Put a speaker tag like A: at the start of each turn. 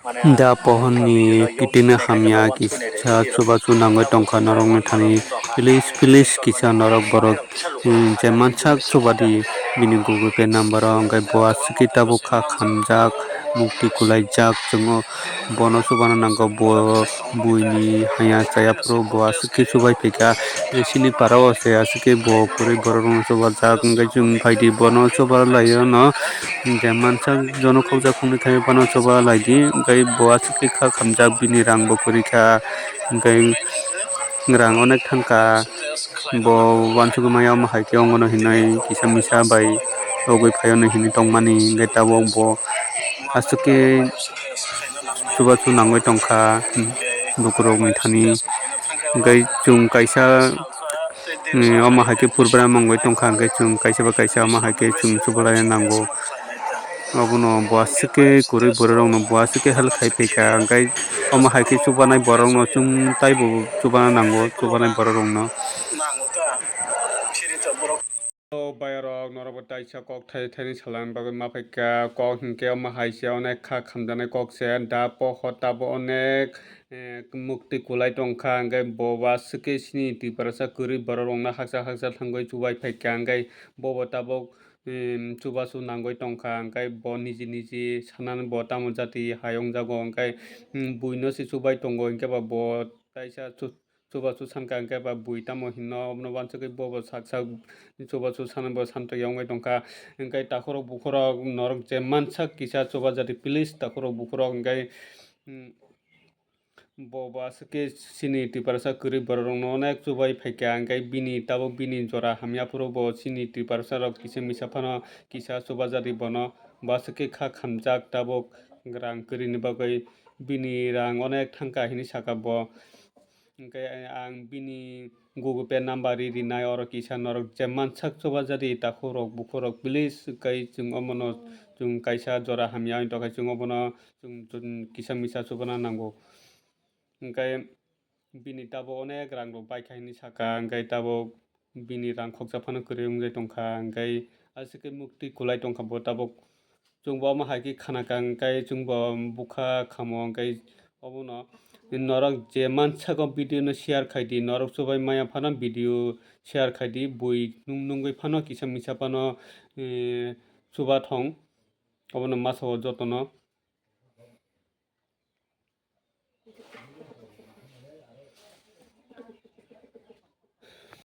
A: Da pohonni pitini hamya kisa chubachu nangoi tongkha norokni thani pilis kisa norok borok jemansak chubadi bini Google Pay number hwnkhe bowa swkhe tabuk kha khamjak mukti kulaijak chungo bono chubano nangkha bo buini haya chayafru bowa swkhe chubai phaikha sini parao se aswkhe bo kwrwi borokrokno chubajak hwnkhe chwng paidi bono chubalai no jemansak jonokhokjak wngkhai bono chubalai di bo aswkhe kha khamjak bini rang bo kwrwikha hwnkhe rang onek thangkha bo uansukgui maya wngma haikhe ongono hinui kisa misa bai rogui phaio hinui tongmani hwnkhe tabuk bo aswkhe chubachu nangoi tongkha bukurokni thani hwnkhe chwng kaisa wama haikhe purban mongoi tongkha hwnkhe chwng kaisa ba kaisa wama haikhe chwng chubalai nango abono bo aswkhe kwrwi borokrokno bo aswkhe help khai phaikha hwnkhe wama haikhe chubanai borokno chwng taibo chubana nango chubanai borokrokno. Bayarok norokbo taisa kok thani salani bagui mapaikha kok hinkhe wama haise onek kha khamjaknai kok se da pohor tabo onek mukti kulai tongkha hwnkhe bo aswkhe sini twuiparasa kwrwi borokrokno haksa thangui chubai phaikha hwnkhe bobo tabuk chubachu nangoi tongkha hwnkhe bo niji niji sanani bo tamo jati hai wngjago hwnkhe buino se chubai tongo hwnkhe bo taisa chubachu sankha hwnkhe bui tamo hino abono uansukgui bobo sak chubachu sanai bo santryau wngwi tongkha hwnkhe takhorok bukhorok norok jemansak kisa chubajak pilis takhorok bukhorok hwnkhe bo aswkhe sini twuiparasa kwrwi borokrokno onek chubai phaikha hwnkhe bini tabuk bini jora hamyafru bo sini twuiparasa rok kisa misa phano kisa chubajagni bono bo aswkhe kha khamjak tabuk rang kwrwini bagwi bini rang onek thangkha hinui saka bo hwnkhe ang bini Google Pay number rinai oro kisa norok jemansak chubajagni takhorok bukhorok please kai chwng omono chwng kaisa jora hamya wngwi tongkha chwng obono chwng kisa misa chubana nango hwnkhe bini tabuk onek rang rok baikha hinui saka hwnkhe tabuk bini rang khokjak phano kwrwi wngwi tongkha hwnkhe aswkhe mukti kulai tongkha bo tabuk chwng bo wama haikhe khanaka hwnkhe chwng bo bukha khamo hwnkhe obono norok jemansago video no share khai di norok chubai maya phano video share khai di bui nungui phano kisa misa phano chubathong obono masa o jotono.